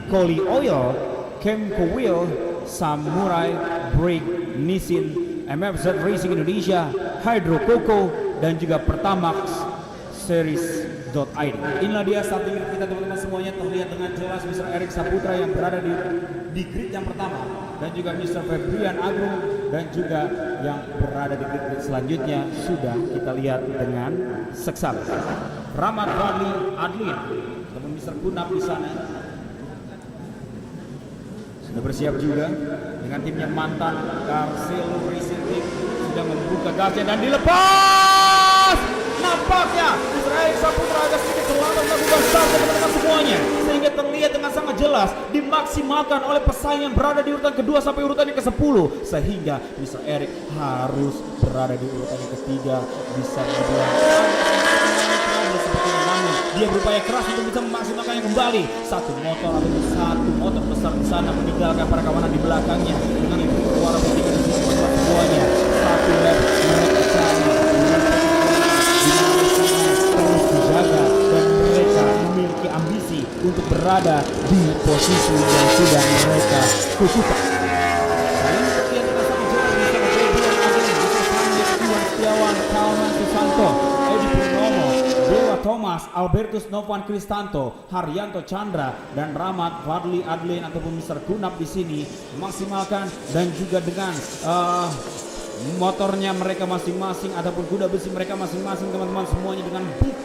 Koli Oil, Kemco Wheel, Samurai, Break, Nissin, MFZ Racing Indonesia, Hydro Coco, dan juga Pertamax Series.id. Inilah dia starting grid kita teman-teman semuanya, terlihat dengan jelas Mr. Erik Saputra yang berada di grid yang pertama, dan juga Mr. Febrian Agung, dan juga yang berada di grid selanjutnya sudah kita lihat dengan seksama. Rahmat Fadli Adlin ataupun Mr. Kunap di sana sudah bersiap juga dengan timnya mantan Carcelo Racing Team, sudah membuka gasnya dan dilepas. Nampaknya Mr. Erik Saputra agak sedikit terlambat melakukan start teman-teman semuanya, sehingga terlihat dengan sangat jelas dimaksimalkan oleh pesaing yang berada di urutan kedua sampai urutan yang ke-10, sehingga Mr. Erik harus berada di urutan yang ketiga. Bisa dibilang namun dia berupaya keras untuk bisa memaksimalkannya kembali. Satu motor besar di sana meninggalkan para kawanan di belakangnya dengan itu suara putih di sini semuanya. Satu lap mereka terus dijaga dan mereka memiliki ambisi untuk berada di posisi yang sudah mereka kukuhkan. Thomas, Albertus Novan Kristanto, Haryanto Chandra, dan Rahmat Fadli Adlin ataupun Mr. Kunap di sini memaksimalkan, dan juga dengan motornya mereka masing-masing ataupun kuda besi mereka masing-masing teman-teman semuanya dengan big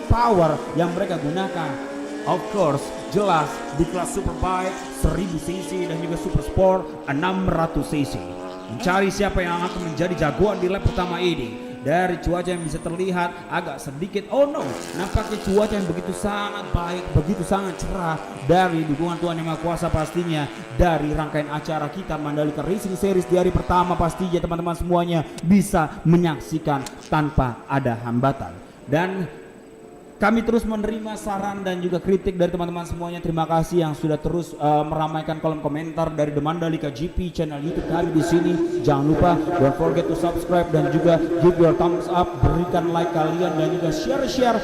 power yang mereka gunakan. Of course, jelas di kelas Superbike 1000 cc dan juga Super Sport 600 cc. Mencari siapa yang akan menjadi jagoan di lap pertama ini. Dari cuaca yang bisa terlihat agak sedikit nampaknya cuaca yang begitu sangat baik, begitu sangat cerah, dari dukungan Tuhan Yang Maha Kuasa pastinya, dari rangkaian acara kita Mandalika Racing Series di hari pertama pastinya teman-teman semuanya bisa menyaksikan tanpa ada hambatan. Dan kami terus menerima saran dan juga kritik dari teman-teman semuanya. Terima kasih yang sudah terus meramaikan kolom komentar dari The Mandalika GP channel YouTube kami di sini. Jangan lupa don't forget to subscribe dan juga give your thumbs up, berikan like kalian dan juga share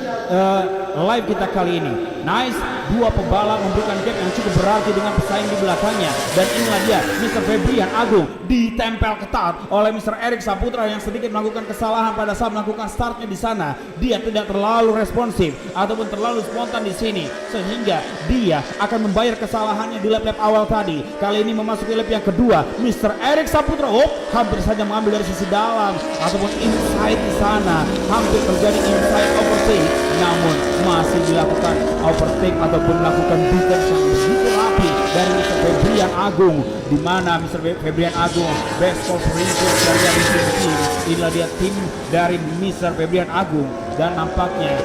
live kita kali ini. Nice, dua pembalap memberikan gap yang cukup berarti dengan pesaing di belakangnya, dan inilah dia Mr. Febrian Agung ditempel ketat oleh Mr. Erik Saputra yang sedikit melakukan kesalahan pada saat melakukan startnya di sana. Dia tidak terlalu responsif ataupun terlalu spontan di sini, sehingga dia akan membayar kesalahannya di lap-lap awal tadi. Kali ini memasuki lap yang kedua, Mr. Erik Saputra hampir saja mengambil dari sisi dalam ataupun inside di sana, hampir terjadi inside overtake, namun masih dilakukan overtake ataupun melakukan defense yang begitu rapi dari Mr. Febrian Agung, di mana Mr. Febrian Agung best of research dari Racing Team. Inilah dia tim dari Mr. Febrian Agung, dan nampaknya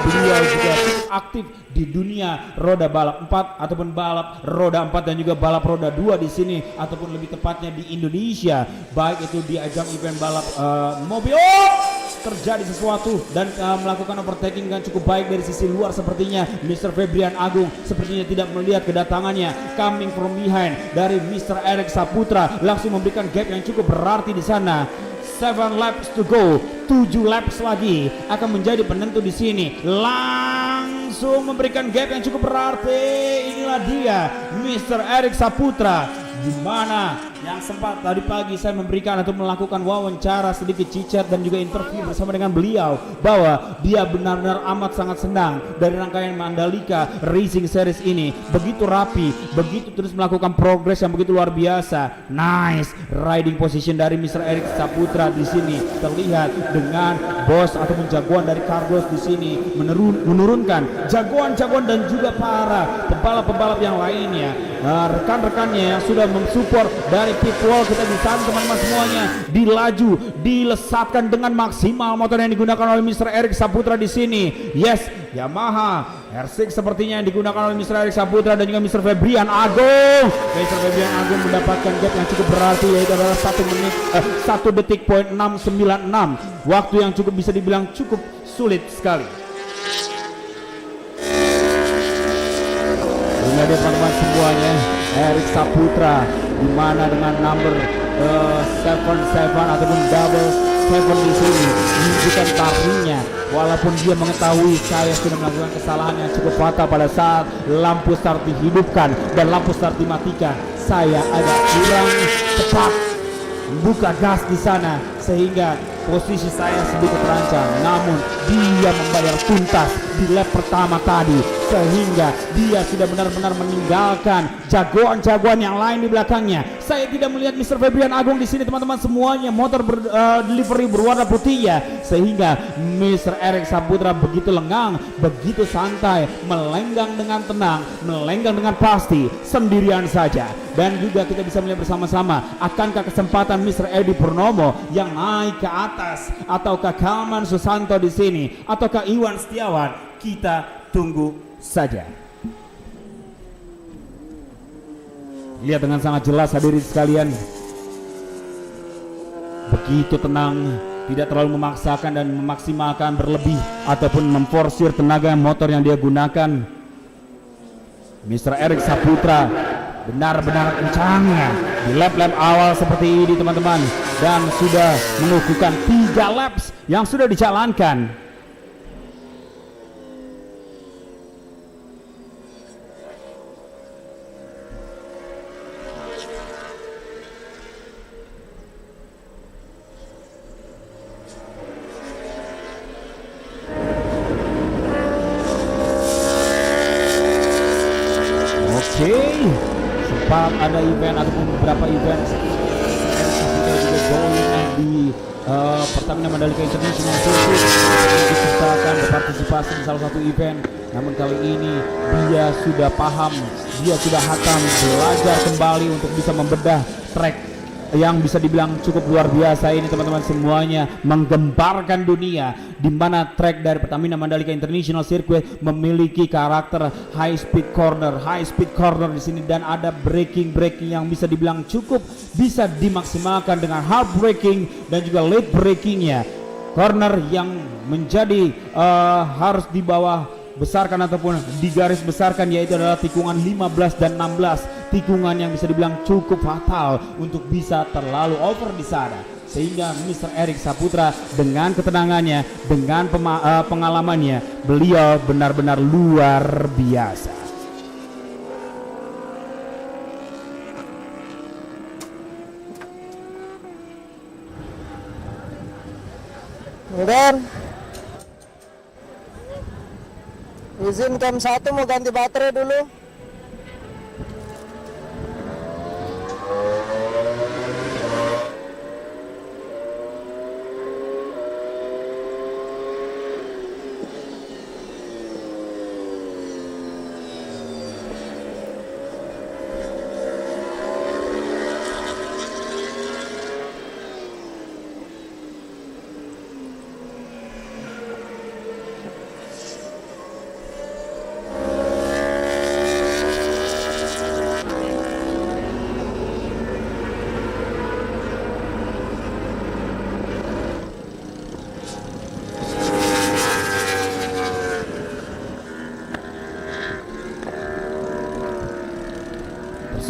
beliau juga aktif di dunia roda balap 4 ataupun balap roda 4 dan juga balap roda 2 di sini, ataupun lebih tepatnya di Indonesia, baik itu di ajang event balap mobil. Terjadi sesuatu dan melakukan overtaking dengan cukup baik dari sisi luar. Sepertinya Mr. Febrian Agung sepertinya tidak melihat kedatangannya coming from behind dari Mr. Erik Saputra, langsung memberikan gap yang cukup berarti di sana. 7 laps to go, 7 laps lagi akan menjadi penentu di sini. Langsung memberikan gap yang cukup berarti. Inilah dia Mr. Erik Saputra, di mana yang sempat tadi pagi saya memberikan atau melakukan wawancara sedikit cicat dan juga interview bersama dengan beliau, bahwa dia benar-benar amat sangat senang dari rangkaian Mandalika Racing Series ini. Begitu rapi, begitu terus melakukan progres yang begitu luar biasa. Nice riding position dari Mr. Erik Saputra di sini, terlihat dengan bos ataupun jagoan dari Carglass di sini menurunkan jagoan-jagoan dan juga para pembalap-pembalap yang lainnya. Rekan-rekannya yang sudah mensupport dari pit wall kita di sana teman-teman semuanya, dilaju, dilesatkan dengan maksimal motor yang digunakan oleh Mr. Erik Saputra di sini. Yes, Yamaha R6 sepertinya yang digunakan oleh Mr. Erik Saputra dan juga Mr. Febrian Agung. Mr. Febrian Agung mendapatkan gap yang cukup berarti, yaitu adalah 1 detik point 696, waktu yang cukup bisa dibilang cukup sulit sekali. Ini dia teman-teman semuanya, Erik Saputra, di mana dengan number 77 ataupun double 7 Seven di sini menunjukkan taringnya, walaupun dia mengetahui saya sudah melakukan kesalahan yang cukup fatal pada saat lampu start dihidupkan dan lampu start dimatikan. Saya agak kurang cepat membuka gas di sana sehingga posisi saya sedikit terancam, namun dia membayar tuntas di lap pertama tadi sehingga dia sudah benar-benar meninggalkan jagoan-jagoan yang lain di belakangnya. Saya tidak melihat Mr. Febrian Agung di sini teman-teman, semuanya motor delivery berwarna putih ya, sehingga Mr. Eric Saputra begitu lengang, begitu santai, melenggang dengan tenang, melenggang dengan pasti sendirian saja. Dan juga kita bisa melihat bersama-sama, akankah kesempatan Mr. Edi Purnomo yang naik ke atas, ataukah Kalman Susanto di sini, ataukah Iwan Setiawan? Kita tunggu saja. Lihat dengan sangat jelas hadirin sekalian, begitu tenang, tidak terlalu memaksakan dan memaksimalkan berlebih ataupun memforsir tenaga motor yang dia gunakan. Mr. Eric Saputra benar-benar kencangnya di lap-lap awal seperti ini teman-teman, dan sudah mengukuhkan 3 laps yang sudah dijalankan. Sempat ada event ataupun beberapa event juga di Pertamina Mandalika International Circuit disertakan berpartisipasi di salah satu event, namun kali ini dia sudah paham, dia sudah hatam belajar kembali untuk bisa membedah track yang bisa dibilang cukup luar biasa ini teman-teman, semuanya menggemparkan dunia, di mana track dari Pertamina Mandalika International Circuit memiliki karakter high speed corner di sini, dan ada braking yang bisa dibilang cukup bisa dimaksimalkan dengan hard braking dan juga late brakingnya. Corner yang menjadi harus di bawah besarkan ataupun di garis besarkan, yaitu adalah tikungan 15 dan 16, tikungan yang bisa dibilang cukup fatal untuk bisa terlalu over di sana, sehingga Mr. Eric Saputra dengan ketenangannya, dengan pengalamannya, beliau benar-benar luar biasa. Dan izin cam 1 mau ganti baterai dulu.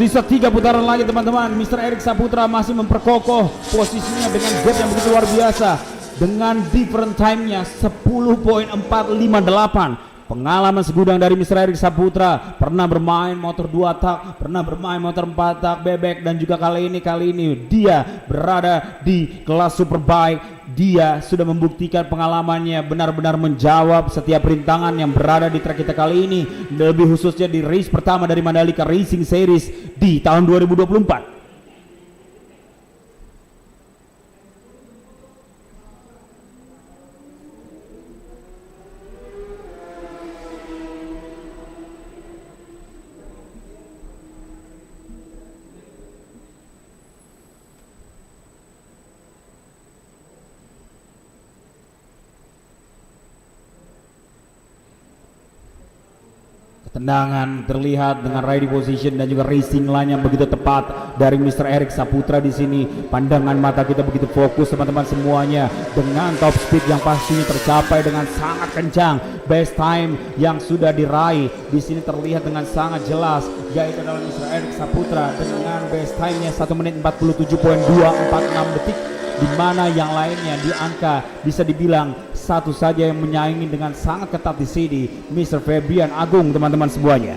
Sisa 3 putaran lagi teman-teman. Mr. Eric Saputra masih memperkokoh posisinya dengan gap yang begitu luar biasa, dengan different time-nya 10.458. Pengalaman segudang dari Mr. Eric Saputra, pernah bermain motor 2 tak, pernah bermain motor 4 tak bebek, dan juga kali ini dia berada di kelas Superbike. Dia sudah membuktikan pengalamannya, benar-benar menjawab setiap rintangan yang berada di track kita kali ini, lebih khususnya di race pertama dari Mandalika Racing Series di tahun 2024. Tendangan terlihat dengan riding position dan juga racing line yang begitu tepat dari Mr. Eric Saputra di sini. Pandangan mata kita begitu fokus teman-teman semuanya, dengan top speed yang pastinya tercapai dengan sangat kencang. Best time yang sudah diraih di sini terlihat dengan sangat jelas, yaitu adalah Mr. Eric Saputra dengan best time-nya 1 menit 47.246 detik di mana yang lainnya di angka bisa dibilang satu saja yang menyaingi dengan sangat ketat di sini, Mr. Febrian Agung teman-teman semuanya.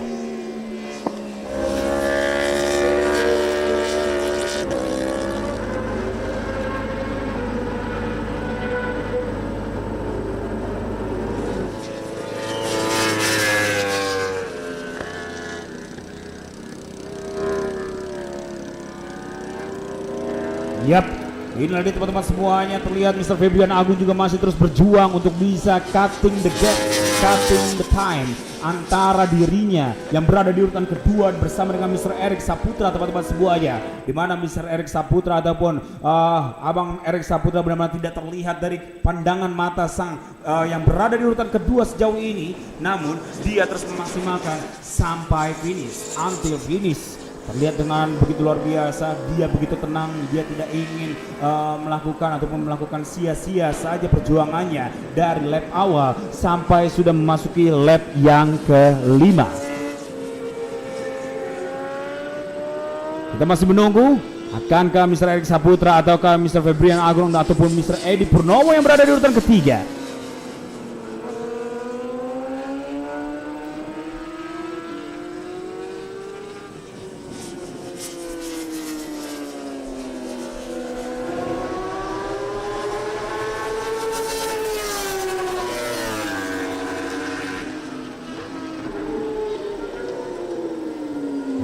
Yap, inilah dia teman-teman semuanya. Terlihat Mr. Febrian Agung juga masih terus berjuang untuk bisa cutting the gap, cutting the time antara dirinya yang berada di urutan kedua bersama dengan Mr. Erik Saputra teman-teman semuanya. Dimana Mr. Erik Saputra ataupun Abang Erik Saputra benar-benar tidak terlihat dari pandangan mata sang yang berada di urutan kedua sejauh ini. Namun dia terus memaksimalkan sampai finish, until finish. Terlihat dengan begitu luar biasa, dia begitu tenang, dia tidak ingin melakukan sia-sia saja perjuangannya dari lap awal sampai sudah memasuki lap yang kelima. Kita masih menunggu, akankah Mr. Erik Saputra ataukah Mr. Febrian Agung ataupun Mr. Edi Purnomo yang berada di urutan ketiga.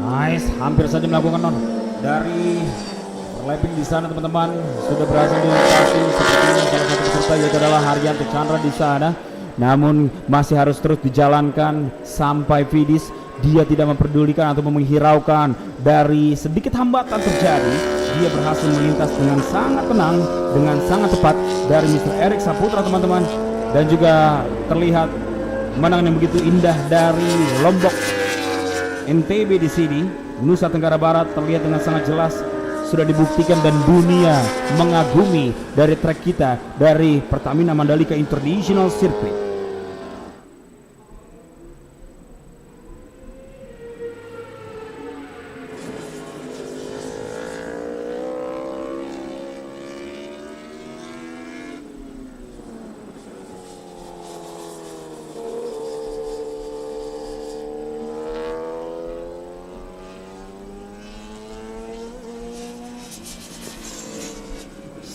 Nice, hampir saja melakukan non dari overlapping di sana teman-teman, sudah berhasil dilintasi sepertinya salah satu peserta yaitu adalah Haryanto Chandra di sana. Namun masih harus terus dijalankan sampai finish. Dia tidak memperdulikan atau menghiraukan dari sedikit hambatan terjadi. Dia berhasil melintas dengan sangat tenang, dengan sangat tepat dari Mr. Erik Saputra teman-teman. Dan juga terlihat pemandangan yang begitu indah dari Lombok NTB di sini, Nusa Tenggara Barat, terlihat dengan sangat jelas sudah dibuktikan dan dunia mengagumi dari trek kita dari Pertamina Mandalika International Circuit.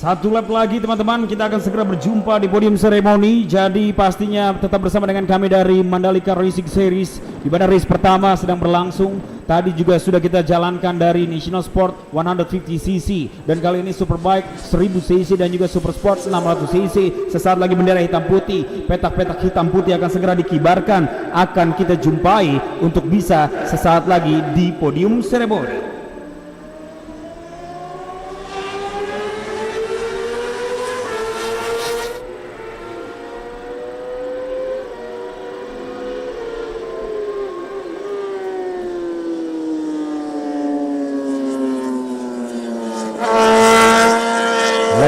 Satu lap lagi teman-teman, kita akan segera berjumpa di podium seremoni. Jadi pastinya tetap bersama dengan kami dari Mandalika Racing Series, di mana race pertama sedang berlangsung. Tadi juga sudah kita jalankan dari National Sport 150cc, dan kali ini Superbike 1000cc dan juga Super Sport 600cc. Sesaat lagi bendera hitam putih, petak-petak hitam putih akan segera dikibarkan, akan kita jumpai untuk bisa sesaat lagi di podium seremoni.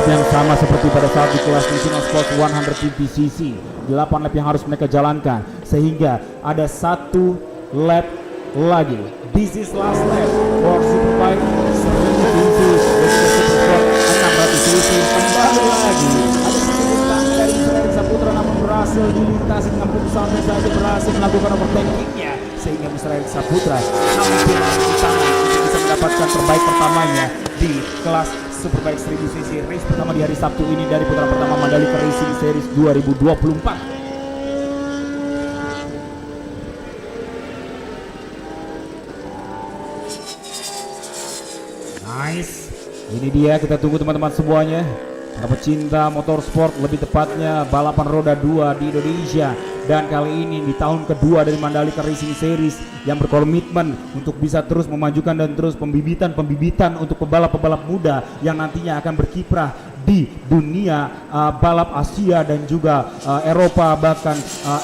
Yang sama seperti pada saat di kelas National Sport 150cc, 8 lap yang harus mereka jalankan, sehingga ada satu lap lagi. This is last lap for Superbike 1000cc dan Super Sport 600cc. Kembali lagi ada sedikit tangan dari Erik Saputra, namun berhasil dilintasi dengan putus sampai saja berhasil melakukan overtakingnya, sehingga Mr. Erik Saputra hampir tangan untuk bisa mendapatkan terbaik pertamanya di kelas Superbike 1000cc race pertama di hari Sabtu ini dari putaran pertama Mandalika Racing Series 2024. Nice, ini dia, kita tunggu teman-teman semuanya, para pecinta motorsport, lebih tepatnya balapan roda 2 di Indonesia. Dan kali ini di tahun kedua dari Mandalika Racing Series yang berkomitmen untuk bisa terus memajukan dan terus pembibitan untuk pebalap-pebalap muda yang nantinya akan berkiprah di dunia balap Asia dan juga Eropa, bahkan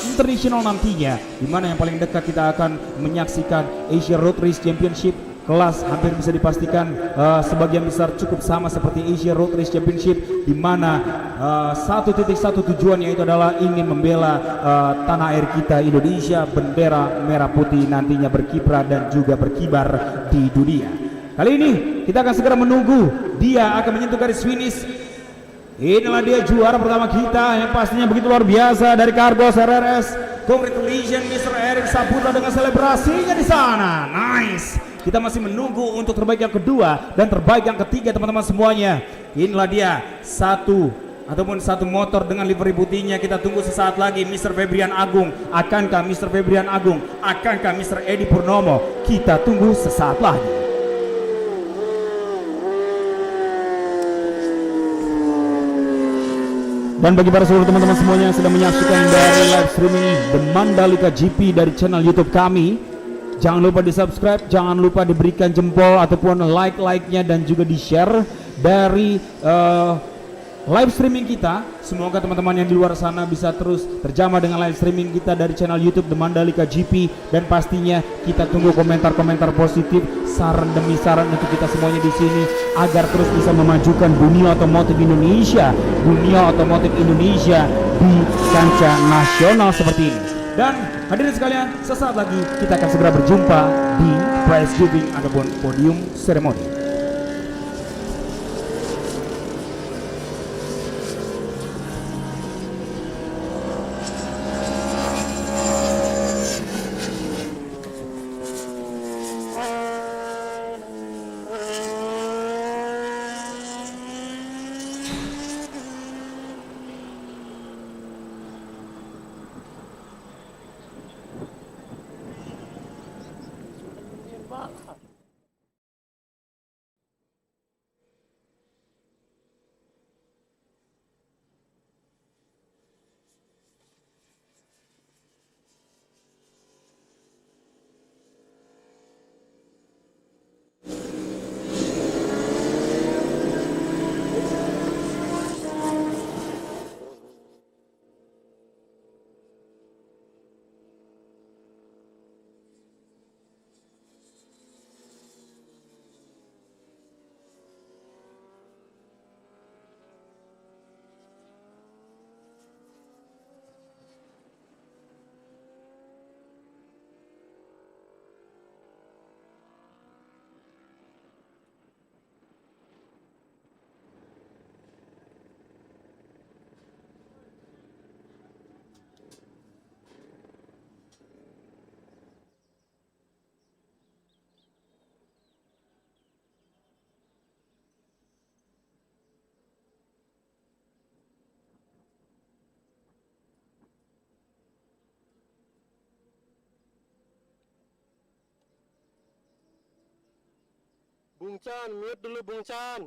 internasional nantinya, di mana yang paling dekat kita akan menyaksikan Asia Road Race Championship. Kelas hampir bisa dipastikan sebagian besar cukup sama seperti Asia Road Race Championship, di mana satu tujuan yaitu adalah ingin membela tanah air kita Indonesia, bendera merah putih nantinya berkiprah dan juga berkibar di dunia. Kali ini kita akan segera menunggu, dia akan menyentuh garis finish Inilah dia juara pertama kita yang pastinya begitu luar biasa dari Cargos RRS. Congratulations Mr. Eric Saputra dengan selebrasinya di sana. Nice. Kita masih menunggu untuk terbaik yang kedua dan terbaik yang ketiga teman-teman semuanya. Inilah dia satu motor dengan livery putihnya. Kita tunggu sesaat lagi Mr. Febrian Agung. Akankah Mr. Febrian Agung? Akankah Mr. Edi Purnomo? Kita tunggu sesaat lagi. Dan bagi para seluruh teman-teman semuanya yang sedang menyaksikan dari live streaming The Mandalika GP dari channel YouTube kami, jangan lupa di subscribe, jangan lupa diberikan jempol ataupun like-nya dan juga di share dari live streaming kita. Semoga teman-teman yang di luar sana bisa terus terjamah dengan live streaming kita dari channel YouTube The Mandalika GP. Dan pastinya kita tunggu komentar-komentar positif, saran demi saran untuk kita semuanya di sini agar terus bisa memajukan dunia otomotif Indonesia, di kancah nasional seperti ini. Dan hadirin sekalian, sesaat lagi kita akan segera berjumpa di prize giving ataupun podium ceremony. Bung Chan, mute dulu Bung Chan.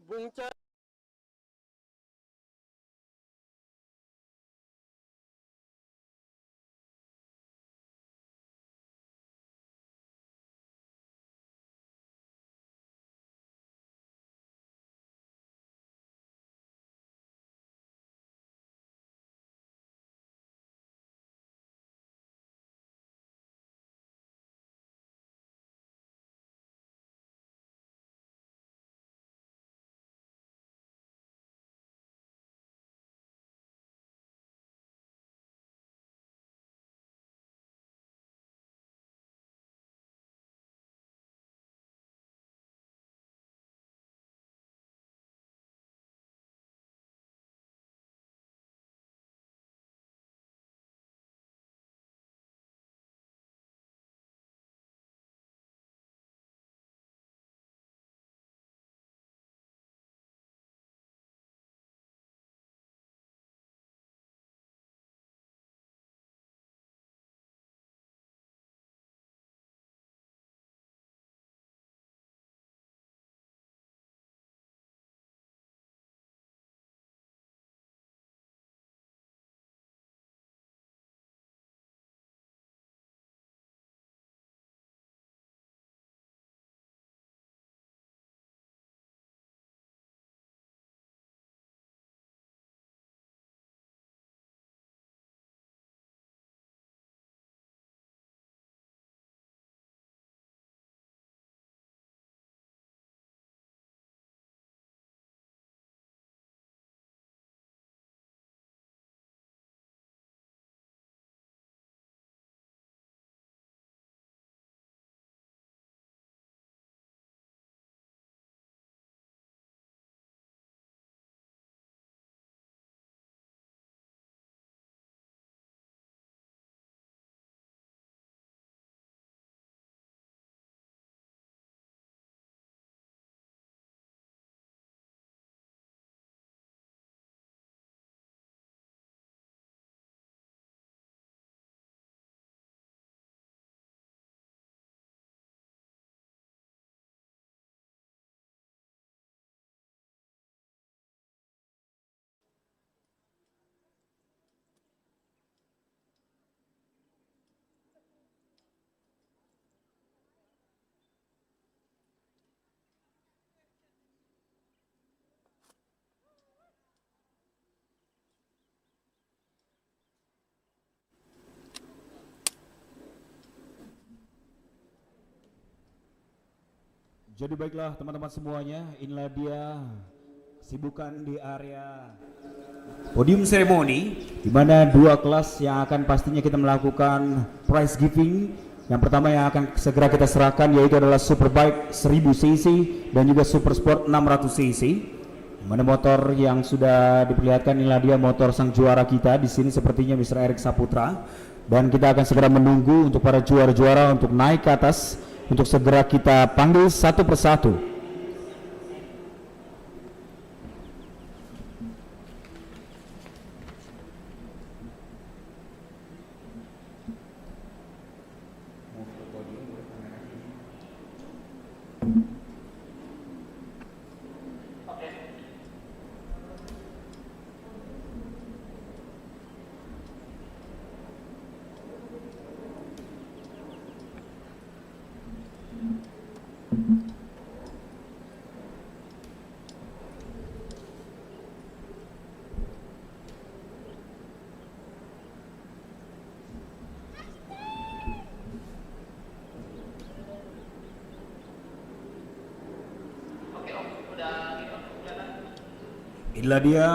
Bung Chan. Jadi baiklah teman-teman semuanya, inilah dia kesibukan di area podium seremoni, di mana dua kelas yang akan pastinya kita melakukan prize giving. Yang pertama yang akan segera kita serahkan yaitu adalah Superbike 1000 cc dan juga Super Sport 600 cc. Mana motor yang sudah diperlihatkan, inilah dia motor sang juara kita di sini sepertinya Mr. Erik Saputra. Dan kita akan segera menunggu untuk para juara-juara untuk naik ke atas, untuk segera kita panggil satu persatu. Inilah dia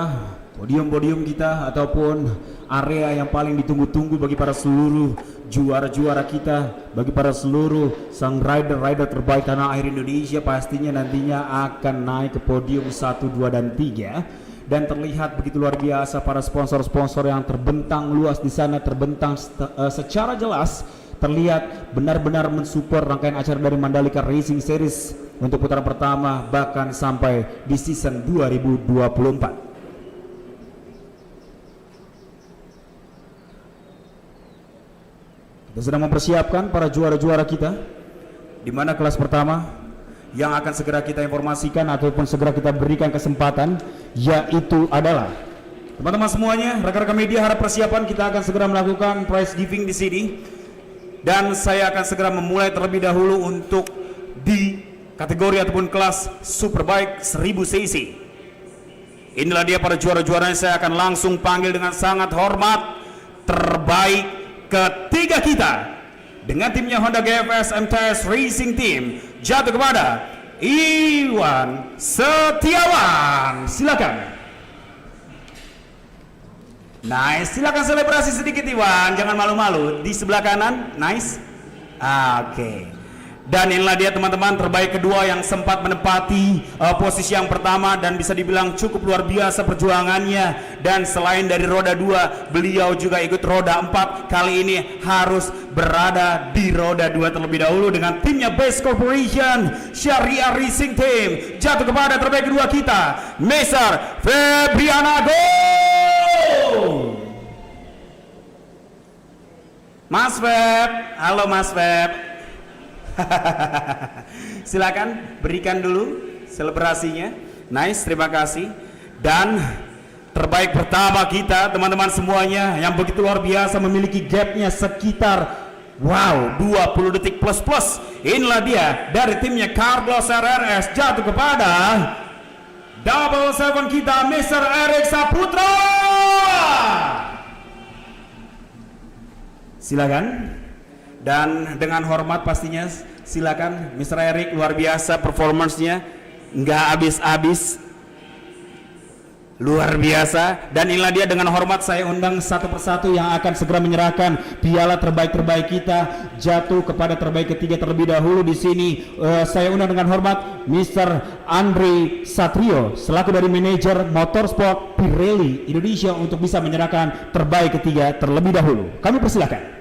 podium-podium kita ataupun area yang paling ditunggu-tunggu bagi para seluruh juara-juara kita, bagi para seluruh sang rider-rider terbaik tanah air Indonesia. Pastinya nantinya akan naik ke podium 1, 2, dan 3. Dan terlihat begitu luar biasa para sponsor-sponsor yang terbentang luas di sana, terbentang secara jelas, terlihat benar-benar mensupport rangkaian acara dari Mandalika Racing Series untuk putaran pertama bahkan sampai di season 2024. Kita sedang mempersiapkan para juara-juara kita, di mana kelas pertama yang akan segera kita informasikan ataupun segera kita berikan kesempatan, yaitu adalah teman-teman semuanya, rekan-rekan media, harap persiapan, kita akan segera melakukan prize giving di sini. Dan saya akan segera memulai terlebih dahulu untuk di kategori ataupun kelas Superbike 1000 cc. Inilah dia para juara-juaranya, saya akan langsung panggil dengan sangat hormat. Terbaik ketiga kita dengan timnya Honda GFS MTS Racing Team jatuh kepada Iwan Setiawan. Silakan. Nice, silakan selebrasi sedikit Iwan, jangan malu-malu. Di sebelah kanan, nice. Oke. Dan inilah dia teman-teman terbaik kedua yang sempat menempati posisi yang pertama dan bisa dibilang cukup luar biasa perjuangannya. Dan selain dari roda 2, beliau juga ikut roda 4. Kali ini harus berada di roda 2 terlebih dahulu dengan timnya Base Corporation Syariah Racing Team. Jatuh kepada terbaik kedua kita, Mr. Febrianago. Mas Feb, halo Mas Feb. Silakan berikan dulu selebrasinya. Nice, terima kasih. Dan terbaik pertama kita teman-teman semuanya yang begitu luar biasa, memiliki gapnya sekitar 20 detik plus. Inilah dia dari timnya Carlos RRS, jatuh kepada Double 7 kita Mr. Erik Saputra. Silakan. Dan dengan hormat pastinya silakan Mr. Erik, luar biasa performance-nya, nggak habis-habis, luar biasa. Dan inilah dia dengan hormat saya undang satu persatu yang akan segera menyerahkan piala terbaik kita jatuh kepada terbaik ketiga terlebih dahulu di sini. Saya undang dengan hormat Mr. Andre Satrio selaku dari manajer Motorsport Pirelli Indonesia untuk bisa menyerahkan terbaik ketiga terlebih dahulu. Kami persilakan.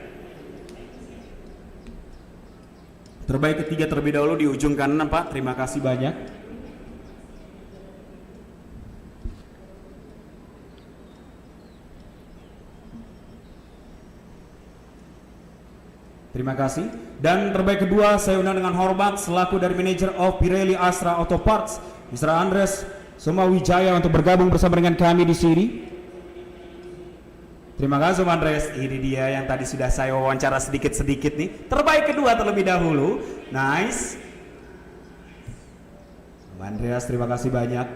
Terbaik ketiga terlebih dahulu di ujung kanan Pak, terima kasih banyak. Terima kasih. Dan terbaik kedua saya undang dengan hormat selaku dari manajer of Pirelli Astra Auto Parts Mr. Andres Somawijaya untuk bergabung bersama dengan kami di sini. Terima kasih Om Andres. Ini dia yang tadi sudah saya wawancara sedikit-sedikit nih. Terbaik kedua terlebih dahulu. Nice. Om Andreas, terima kasih banyak.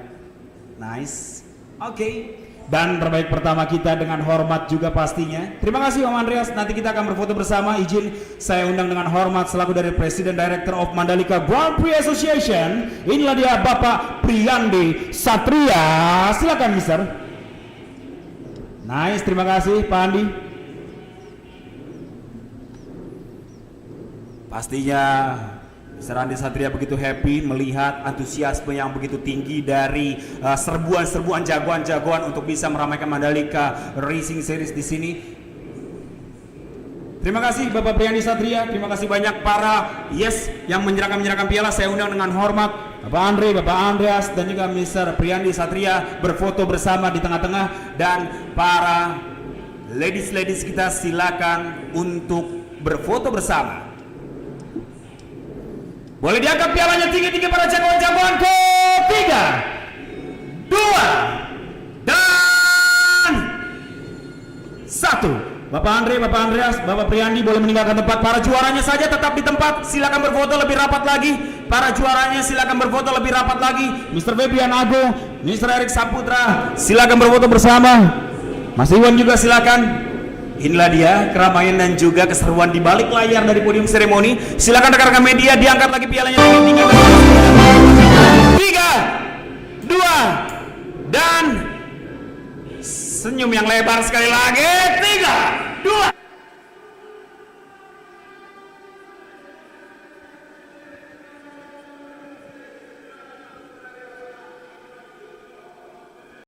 Nice. Oke. Dan terbaik pertama kita dengan hormat juga pastinya. Terima kasih Om Andreas, nanti kita akan berfoto bersama. Izin saya undang dengan hormat selaku dari Presiden Director of Mandalika Grand Prix Association. Inilah dia Bapak Priyandi Satria. Silakan Mister. Nice, terima kasih Pak Andi. Pastinya Mr. Andi Satria begitu happy melihat antusiasme yang begitu tinggi dari serbuan-serbuan jagoan-jagoan untuk bisa meramaikan Mandalika Racing Series di sini. Terima kasih Bapak Priyandi Satria, terima kasih banyak para yang menyerahkan piala. Saya undang dengan hormat Bapak Andre, Bapak Andreas dan juga Mr. Priyandi Satria berfoto bersama di tengah-tengah, dan para ladies kita silakan untuk berfoto bersama. Boleh diangkat pialanya tinggi-tinggi para jagoan-jagoan ke 3, 2, dan 1. Bapak Andre, Bapak Andreas, Bapak Priyandi boleh meninggalkan tempat. Para juaranya saja tetap di tempat. Silakan berfoto lebih rapat lagi. Para juaranya silakan berfoto lebih rapat lagi. Mr. Febian Agung, Mr. Erik Saputra, silakan berfoto bersama. Mas Iwan juga silakan. Inilah dia keramaian dan juga keseruan di balik layar dari podium seremoni. Silakan rekan-rekan media diangkat lagi pialanya tinggi-tinggi. 3, 2, dan senyum yang lebar sekali lagi. 3, 2.